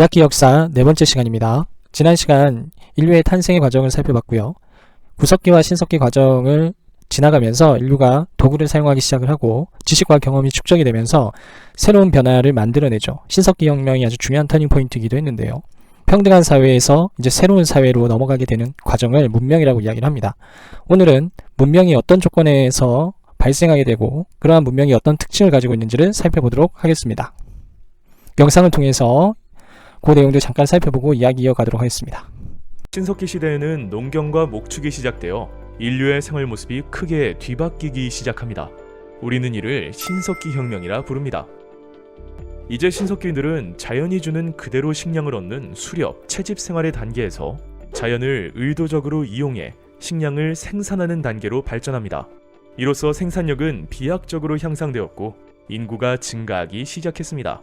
이학기 역사 네 번째 시간입니다. 지난 시간 인류의 탄생의 과정을 살펴봤고요. 구석기와 신석기 과정을 지나가면서 인류가 도구를 사용하기 시작을 하고 지식과 경험이 축적이 되면서 새로운 변화를 만들어내죠. 신석기 혁명이 아주 중요한 터닝 포인트이기도 했는데요. 평등한 사회에서 이제 새로운 사회로 넘어가게 되는 과정을 문명이라고 이야기를 합니다. 오늘은 문명이 어떤 조건에서 발생하게 되고 그러한 문명이 어떤 특징을 가지고 있는지를 살펴보도록 하겠습니다. 영상을 통해서 그 내용들 잠깐 살펴보고 이야기 이어가도록 하겠습니다. 신석기 시대에는 농경과 목축이 시작되어 인류의 생활 모습이 크게 뒤바뀌기 시작합니다. 우리는 이를 신석기 혁명이라 부릅니다. 이제 신석기인들은 자연이 주는 그대로 식량을 얻는 수렵, 채집 생활의 단계에서 자연을 의도적으로 이용해 식량을 생산하는 단계로 발전합니다. 이로써 생산력은 비약적으로 향상되었고 인구가 증가하기 시작했습니다.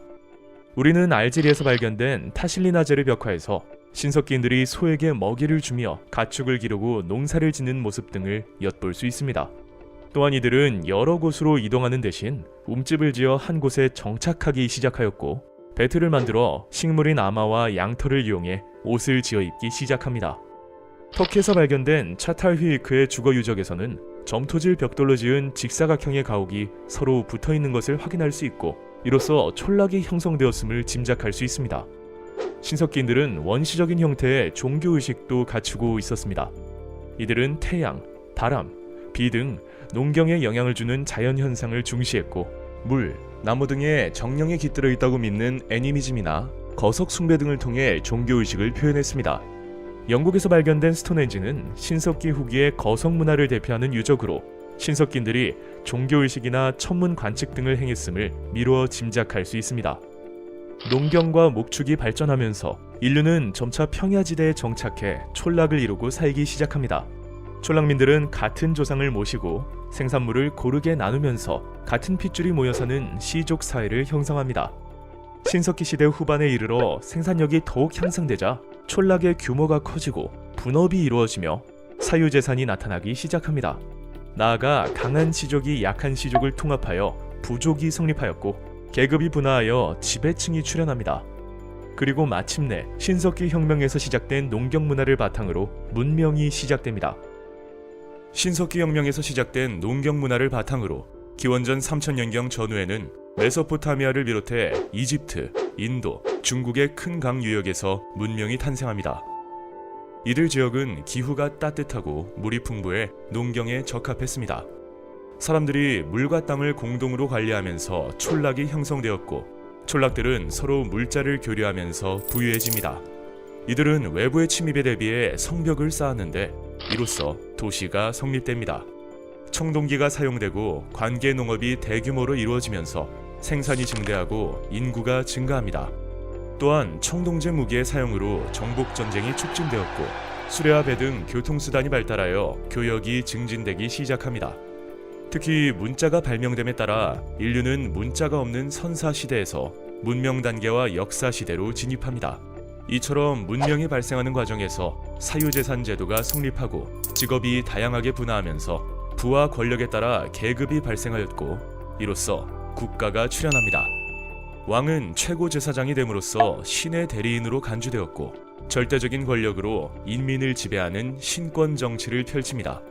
우리는 알제리에서 발견된 타실리나제르 벽화에서 신석기인들이 소에게 먹이를 주며 가축을 기르고 농사를 짓는 모습 등을 엿볼 수 있습니다. 또한 이들은 여러 곳으로 이동하는 대신 움집을 지어 한 곳에 정착하기 시작하였고 배틀을 만들어 식물인 아마와 양털을 이용해 옷을 지어 입기 시작합니다. 터키에서 발견된 차탈휘이크의 주거 유적에서는 점토질 벽돌로 지은 직사각형의 가옥이 서로 붙어있는 것을 확인할 수 있고 이로써 촌락이 형성되었음을 짐작할 수 있습니다. 신석기인들은 원시적인 형태의 종교의식도 갖추고 있었습니다. 이들은 태양, 바람, 비 등 농경에 영향을 주는 자연현상을 중시했고 물, 나무 등에 정령이 깃들어 있다고 믿는 애니미즘이나 거석 숭배 등을 통해 종교의식을 표현했습니다. 영국에서 발견된 스톤헨지는 신석기 후기의 거석 문화를 대표하는 유적으로 신석기인들이 종교의식이나 천문 관측 등을 행했음을 미루어 짐작할 수 있습니다. 농경과 목축이 발전하면서 인류는 점차 평야지대에 정착해 촌락을 이루고 살기 시작합니다. 촌락민들은 같은 조상을 모시고 생산물을 고르게 나누면서 같은 핏줄이 모여 사는 시족 사회를 형성합니다. 신석기 시대 후반에 이르러 생산력이 더욱 향상되자 촌락의 규모가 커지고 분업이 이루어지며 사유재산이 나타나기 시작합니다. 나아가 강한 시족이 약한 시족을 통합하여 부족이 성립하였고 계급이 분화하여 지배층이 출현합니다. 그리고 마침내 신석기 혁명에서 시작된 농경 문화를 바탕으로 문명이 시작됩니다. 신석기 혁명에서 시작된 농경 문화를 바탕으로 기원전 3000년경 전후에는 메소포타미아를 비롯해 이집트, 인도, 중국의 큰 강 유역에서 문명이 탄생합니다. 이들 지역은 기후가 따뜻하고 물이 풍부해 농경에 적합했습니다. 사람들이 물과 땅을 공동으로 관리하면서 촌락이 형성되었고 촌락들은 서로 물자를 교류하면서 부유해집니다. 이들은 외부의 침입에 대비해 성벽을 쌓았는데 이로써 도시가 성립됩니다. 청동기가 사용되고 관계 농업이 대규모로 이루어지면서 생산이 증대하고 인구가 증가합니다. 또한 청동제 무기의 사용으로 정복전쟁이 촉진되었고 수레와 배 등 교통수단이 발달하여 교역이 증진되기 시작합니다. 특히 문자가 발명됨에 따라 인류는 문자가 없는 선사시대에서 문명 단계와 역사시대로 진입합니다. 이처럼 문명이 발생하는 과정에서 사유재산 제도가 성립하고 직업이 다양하게 분화하면서 부와 권력에 따라 계급이 발생하였고 이로써 국가가 출현합니다. 왕은 최고 제사장이 됨으로써 신의 대리인으로 간주되었고 절대적인 권력으로 인민을 지배하는 신권 정치를 펼칩니다.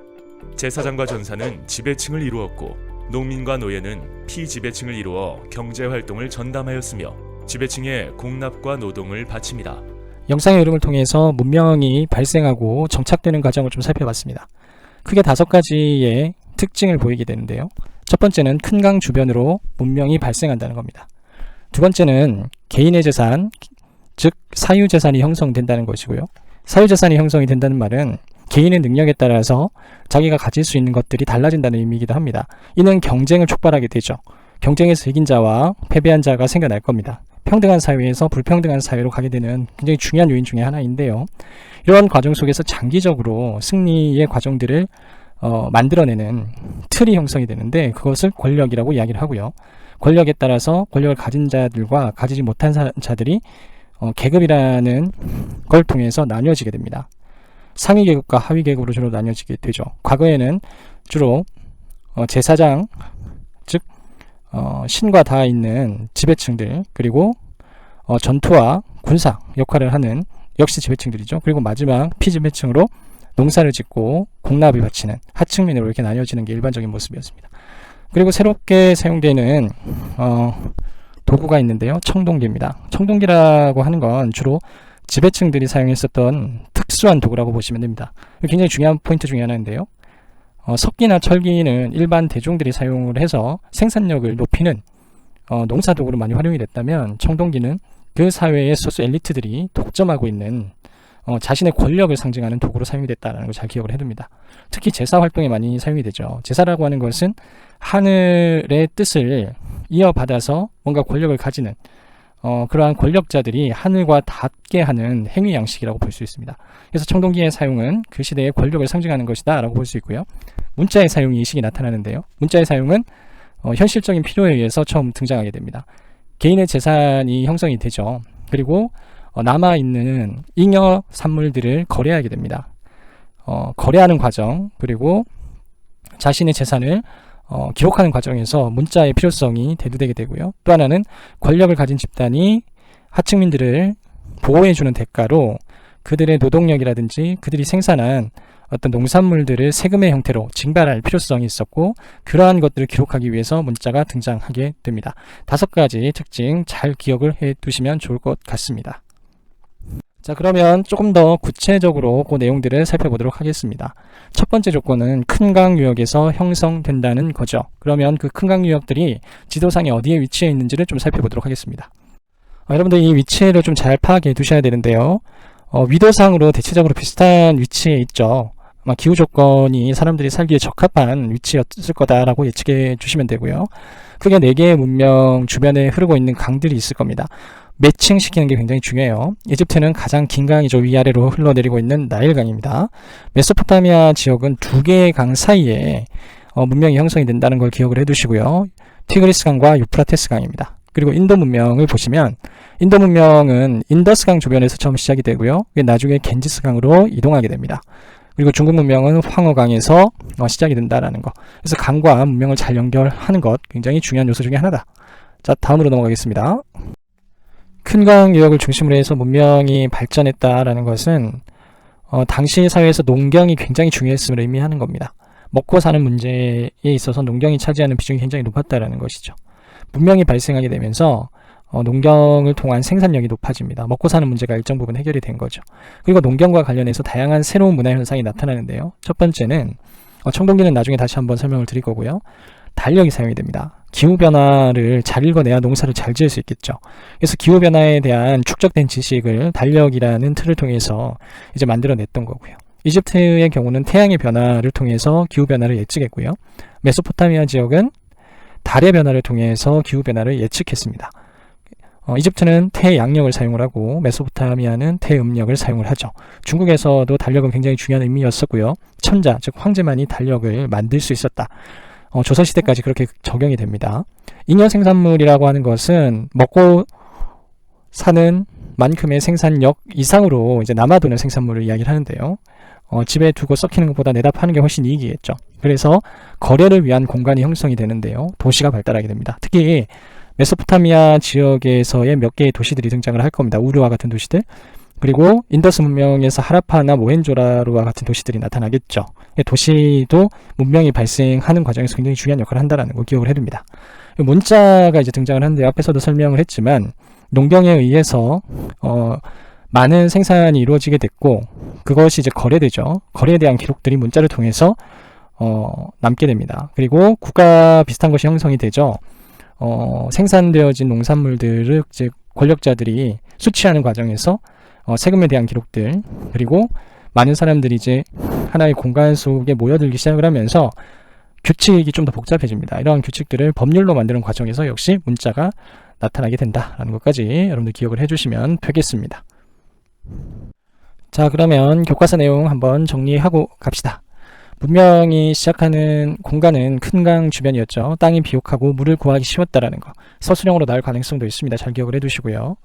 제사장과 전사는 지배층을 이루었고 농민과 노예는 피지배층을 이루어 경제활동을 전담하였으며 지배층의 공납과 노동을 바칩니다. 영상의 흐름을 통해서 문명이 발생하고 정착되는 과정을 좀 살펴봤습니다. 크게 5가지의 특징을 보이게 되는데요. 첫 번째는 큰 강 주변으로 문명이 발생한다는 겁니다. 두 번째는 개인의 재산, 즉 사유재산이 형성된다는 것이고요. 사유재산이 형성이 된다는 말은 개인의 능력에 따라서 자기가 가질 수 있는 것들이 달라진다는 의미이기도 합니다. 이는 경쟁을 촉발하게 되죠. 경쟁에서 이긴 자와 패배한 자가 생겨날 겁니다. 평등한 사회에서 불평등한 사회로 가게 되는 굉장히 중요한 요인 중에 하나인데요. 이런 과정 속에서 장기적으로 승리의 과정들을 만들어내는 틀이 형성이 되는데 그것을 권력이라고 이야기를 하고요. 권력에 따라서 권력을 가진 자들과 가지지 못한 자들이 계급이라는 걸 통해서 나뉘어지게 됩니다. 상위 계급과 하위 계급으로 주로 나뉘어지게 되죠. 과거에는 주로 제사장, 즉 신과 닿아 있는 지배층들 그리고 전투와 군사 역할을 하는 역시 지배층들이죠. 그리고 마지막 피지배층으로 농사를 짓고 공납을 바치는 하층민으로 이렇게 나뉘어지는 게 일반적인 모습이었습니다. 그리고 새롭게 사용되는 도구가 있는데요. 청동기입니다. 청동기라고 하는 건 주로 지배층들이 사용했었던 특수한 도구라고 보시면 됩니다. 굉장히 중요한 포인트 중에 하나인데요. 석기나 철기는 일반 대중들이 사용을 해서 생산력을 높이는 농사도구로 많이 활용이 됐다면, 청동기는 그 사회의 소수 엘리트들이 독점하고 있는 자신의 권력을 상징하는 도구로 사용이 됐다는 걸 잘 기억을 해둡니다. 특히 제사 활동에 많이 사용이 되죠. 제사라고 하는 것은 하늘의 뜻을 이어받아서 뭔가 권력을 가지는 그러한 권력자들이 하늘과 닿게 하는 행위 양식이라고 볼 수 있습니다. 그래서 청동기의 사용은 그 시대의 권력을 상징하는 것이다 라고 볼 수 있고요. 문자의 사용이 이 시기 나타나는데요. 문자의 사용은 현실적인 필요에 의해서 처음 등장하게 됩니다. 개인의 재산이 형성이 되죠. 그리고 남아있는 잉여 산물들을 거래하게 됩니다. 거래하는 과정, 그리고 자신의 재산을 기록하는 과정에서 문자의 필요성이 대두되게 되고요. 또 하나는 권력을 가진 집단이 하층민들을 보호해주는 대가로 그들의 노동력이라든지 그들이 생산한 어떤 농산물들을 세금의 형태로 징발할 필요성이 있었고, 그러한 것들을 기록하기 위해서 문자가 등장하게 됩니다. 5가지 특징 잘 기억을 해 두시면 좋을 것 같습니다. 자, 그러면 조금 더 구체적으로 그 내용들을 살펴보도록 하겠습니다. 첫 번째 조건은 큰 강 유역에서 형성된다는 거죠. 그러면 그 큰 강 유역들이 지도상에 어디에 위치해 있는지를 좀 살펴보도록 하겠습니다. 여러분들 이 위치를 좀 잘 파악해 두셔야 되는데요. 위도상으로 대체적으로 비슷한 위치에 있죠. 기후 조건이 사람들이 살기에 적합한 위치였을 거다라고 예측해 주시면 되고요. 크게 4개의 문명 주변에 흐르고 있는 강들이 있을 겁니다. 매칭시키는 게 굉장히 중요해요. 이집트는 가장 긴 강이죠. 위아래로 흘러내리고 있는 나일강입니다. 메소포타미아 지역은 2개의 강 사이에 문명이 형성이 된다는 걸 기억을 해두시고요. 티그리스 강과 유프라테스 강입니다. 그리고 인도 문명을 보시면, 인도 문명은 인더스강 주변에서 처음 시작이 되고요. 나중에 겐지스 강으로 이동하게 됩니다. 그리고 중국 문명은 황허강에서 시작이 된다라는 거. 그래서 강과 문명을 잘 연결하는 것, 굉장히 중요한 요소 중에 하나다. 자, 다음으로 넘어가겠습니다. 큰 강 유역을 중심으로 해서 문명이 발전했다라는 것은 당시 사회에서 농경이 굉장히 중요했음을 의미하는 겁니다. 먹고 사는 문제에 있어서 농경이 차지하는 비중이 굉장히 높았다라는 것이죠. 문명이 발생하게 되면서 농경을 통한 생산력이 높아집니다. 먹고 사는 문제가 일정 부분 해결이 된 거죠. 그리고 농경과 관련해서 다양한 새로운 문화 현상이 나타나는데요. 첫 번째는 청동기는 나중에 다시 한번 설명을 드릴 거고요. 달력이 사용이 됩니다. 기후변화를 잘 읽어내야 농사를 잘 지을 수 있겠죠. 그래서 기후변화에 대한 축적된 지식을 달력이라는 틀을 통해서 이제 만들어냈던 거고요. 이집트의 경우는 태양의 변화를 통해서 기후변화를 예측했고요. 메소포타미아 지역은 달의 변화를 통해서 기후변화를 예측했습니다. 이집트는 태양력을 사용을 하고 메소포타미아는 태음력을 사용을 하죠. 중국에서도 달력은 굉장히 중요한 의미였었고요. 천자, 즉 황제만이 달력을 만들 수 있었다. 조선시대까지 그렇게 적용이 됩니다. 잉여 생산물이라고 하는 것은 먹고 사는 만큼의 생산력 이상으로 이제 남아도는 생산물을 이야기를 하는데요. 집에 두고 썩히는 것보다 내다 파는 게 훨씬 이익이겠죠. 그래서 거래를 위한 공간이 형성이 되는데요. 도시가 발달하게 됩니다. 특히 메소포타미아 지역에서의 몇 개의 도시들이 등장을 할 겁니다. 우르와 같은 도시들. 그리고 인더스 문명에서 하라파나 모헨조다로와 같은 도시들이 나타나겠죠. 도시도 문명이 발생하는 과정에서 굉장히 중요한 역할을 한다는 걸 기억을 해둡니다. 문자가 이제 등장을 하는데, 앞에서도 설명을 했지만 농경에 의해서 많은 생산이 이루어지게 됐고, 그것이 이제 거래되죠. 거래에 대한 기록들이 문자를 통해서 남게 됩니다. 그리고 국가 비슷한 것이 형성이 되죠. 생산되어진 농산물들을 이제 권력자들이 수취하는 과정에서 세금에 대한 기록들, 그리고 많은 사람들이 이제 하나의 공간 속에 모여들기 시작을 하면서 규칙이 좀 더 복잡해집니다. 이러한 규칙들을 법률로 만드는 과정에서 역시 문자가 나타나게 된다라는 것까지 여러분들 기억을 해주시면 되겠습니다. 자, 그러면 교과서 내용 한번 정리하고 갑시다. 문명이 시작하는 공간은 큰 강 주변이었죠. 땅이 비옥하고 물을 구하기 쉬웠다라는 거. 서술형으로 나올 가능성도 있습니다. 잘 기억을 해두시고요.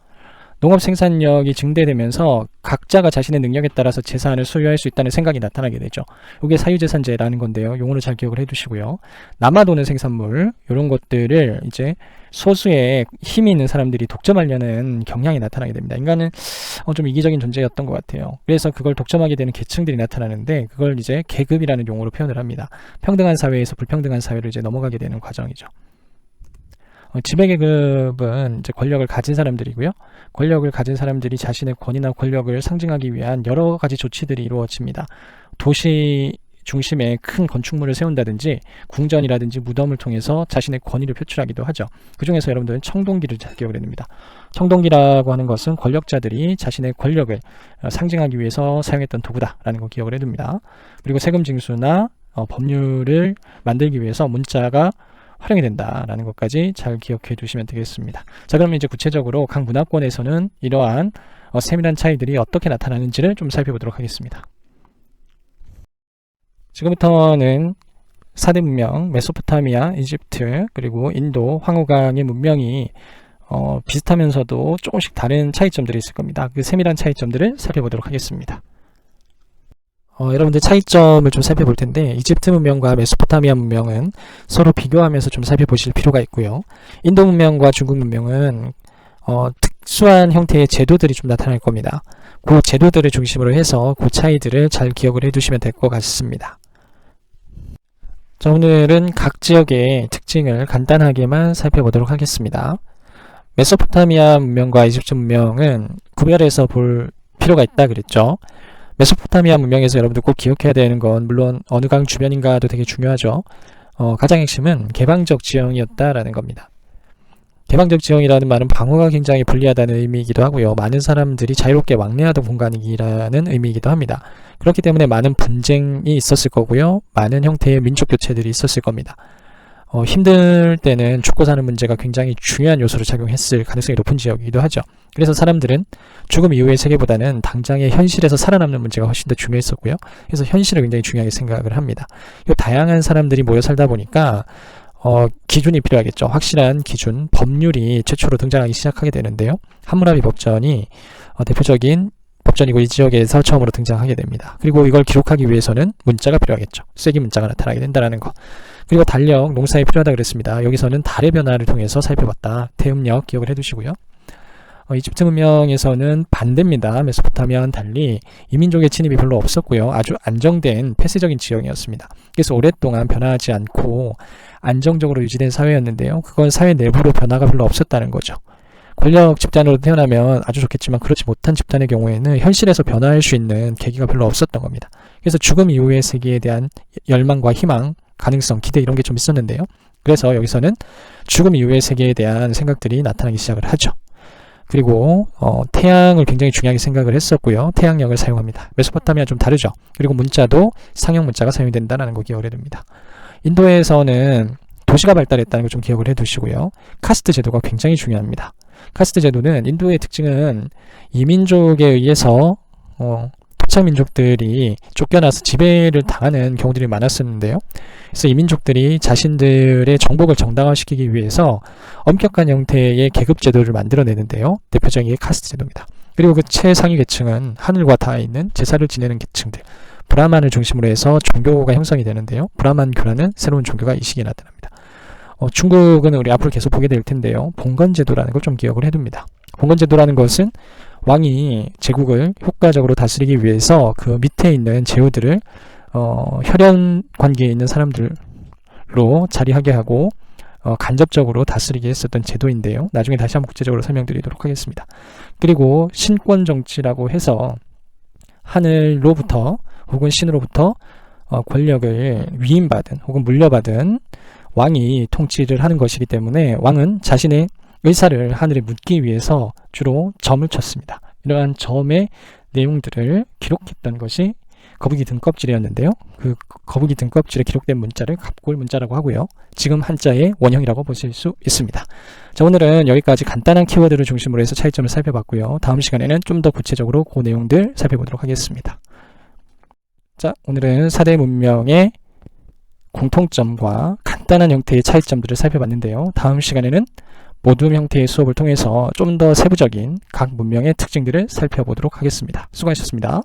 농업 생산력이 증대되면서 각자가 자신의 능력에 따라서 재산을 소유할 수 있다는 생각이 나타나게 되죠. 이게 사유재산제라는 건데요. 용어를 잘 기억을 해두시고요. 남아도는 생산물 이런 것들을 이제 소수의 힘이 있는 사람들이 독점하려는 경향이 나타나게 됩니다. 인간은 좀 이기적인 존재였던 것 같아요. 그래서 그걸 독점하게 되는 계층들이 나타나는데 그걸 이제 계급이라는 용어로 표현을 합니다. 평등한 사회에서 불평등한 사회로 이제 넘어가게 되는 과정이죠. 지배계급은 이제 권력을 가진 사람들이고요. 권력을 가진 사람들이 자신의 권위나 권력을 상징하기 위한 여러 가지 조치들이 이루어집니다. 도시 중심에 큰 건축물을 세운다든지 궁전이라든지 무덤을 통해서 자신의 권위를 표출하기도 하죠. 그 중에서 여러분들은 청동기를 잘 기억을 해야 됩니다. 청동기라고 하는 것은 권력자들이 자신의 권력을 상징하기 위해서 사용했던 도구다라는 거 기억을 해둡니다. 그리고 세금 징수나 법률을 만들기 위해서 문자가 활용이 된다라는 것까지 잘 기억해 두시면 되겠습니다. 자, 그러면 이제 구체적으로 각 문화권에서는 이러한 세밀한 차이들이 어떻게 나타나는지를 좀 살펴보도록 하겠습니다. 지금부터는 4대 문명, 메소포타미아, 이집트, 그리고 인도, 황후강의 문명이 비슷하면서도 조금씩 다른 차이점들이 있을 겁니다. 그 세밀한 차이점들을 살펴보도록 하겠습니다. 여러분들 차이점을 좀 살펴볼 텐데 이집트 문명과 메소포타미아 문명은 서로 비교하면서 좀 살펴보실 필요가 있고요. 인도 문명과 중국 문명은 특수한 형태의 제도들이 좀 나타날 겁니다. 그 제도들을 중심으로 해서 그 차이들을 잘 기억을 해두시면 될 것 같습니다. 자, 오늘은 각 지역의 특징을 간단하게만 살펴보도록 하겠습니다. 메소포타미아 문명과 이집트 문명은 구별해서 볼 필요가 있다 그랬죠. 메소포타미아 문명에서 여러분들 꼭 기억해야 되는 건 물론 어느 강 주변인가도 되게 중요하죠. 가장 핵심은 개방적 지형이었다라는 겁니다. 개방적 지형이라는 말은 방어가 굉장히 불리하다는 의미이기도 하고요. 많은 사람들이 자유롭게 왕래하던 공간이라는 의미이기도 합니다. 그렇기 때문에 많은 분쟁이 있었을 거고요. 많은 형태의 민족 교체들이 있었을 겁니다. 힘들 때는 죽고 사는 문제가 굉장히 중요한 요소로 작용했을 가능성이 높은 지역이기도 하죠. 그래서 사람들은 죽음 이후의 세계보다는 당장의 현실에서 살아남는 문제가 훨씬 더 중요했었고요. 그래서 현실을 굉장히 중요하게 생각을 합니다. 다양한 사람들이 모여 살다 보니까 기준이 필요하겠죠. 확실한 기준, 법률이 최초로 등장하기 시작하게 되는데요. 함무라비 법전이 대표적인 법전이고 이 지역에서 처음으로 등장하게 됩니다. 그리고 이걸 기록하기 위해서는 문자가 필요하겠죠. 쐐기 문자가 나타나게 된다는 거. 그리고 달력, 농사에 필요하다 그랬습니다. 여기서는 달의 변화를 통해서 살펴봤다. 태음력 기억을 해두시고요. 이집트 문명에서는 반대입니다. 메소포타미아와는 달리 이민족의 침입이 별로 없었고요. 아주 안정된 폐쇄적인 지형이었습니다. 그래서 오랫동안 변화하지 않고 안정적으로 유지된 사회였는데요. 그건 사회 내부로 변화가 별로 없었다는 거죠. 권력 집단으로 태어나면 아주 좋겠지만 그렇지 못한 집단의 경우에는 현실에서 변화할 수 있는 계기가 별로 없었던 겁니다. 그래서 죽음 이후의 세계에 대한 열망과 희망, 가능성, 기대 이런 게 좀 있었는데요. 그래서 여기서는 죽음 이후의 세계에 대한 생각들이 나타나기 시작을 하죠. 그리고 태양을 굉장히 중요하게 생각을 했었고요. 태양력을 사용합니다. 메소포타미아 좀 다르죠. 그리고 문자도 상형 문자가 사용이 된다는 거 기억을 해둡니다. 인도에서는 도시가 발달했다는 걸 좀 기억을 해두시고요. 카스트 제도가 굉장히 중요합니다. 카스트 제도는 인도의 특징은 이민족에 의해서 토착 민족들이 쫓겨나서 지배를 당하는 경우들이 많았었는데요. 그래서 이민족들이 자신들의 정복을 정당화시키기 위해서 엄격한 형태의 계급 제도를 만들어내는데요. 대표적인 게 카스트 제도입니다. 그리고 그 최상위 계층은 하늘과 닿아 있는 제사를 지내는 계층들, 브라만을 중심으로 해서 종교가 형성이 되는데요. 브라만 교라는 새로운 종교가 이 시기에 나타납니다. 중국은 우리 앞으로 계속 보게 될 텐데요. 봉건제도라는 걸 좀 기억을 해둡니다. 봉건제도라는 것은 왕이 제국을 효과적으로 다스리기 위해서 그 밑에 있는 제후들을 혈연 관계에 있는 사람들로 자리하게 하고 간접적으로 다스리게 했었던 제도인데요. 나중에 다시 한번 구체적으로 설명드리도록 하겠습니다. 그리고 신권 정치라고 해서 하늘로부터 혹은 신으로부터 권력을 위임받은 혹은 물려받은 왕이 통치를 하는 것이기 때문에 왕은 자신의 의사를 하늘에 묻기 위해서 주로 점을 쳤습니다. 이러한 점의 내용들을 기록했던 것이 거북이 등껍질이었는데요. 그 거북이 등껍질에 기록된 문자를 갑골 문자라고 하고요. 지금 한자의 원형이라고 보실 수 있습니다. 자, 오늘은 여기까지 간단한 키워드를 중심으로 해서 차이점을 살펴봤고요. 다음 시간에는 좀 더 구체적으로 그 내용들 살펴보도록 하겠습니다. 자, 오늘은 4대 문명의 공통점과 간단한 형태의 차이점들을 살펴봤는데요. 다음 시간에는 모둠 형태의 수업을 통해서 좀 더 세부적인 각 문명의 특징들을 살펴보도록 하겠습니다. 수고하셨습니다.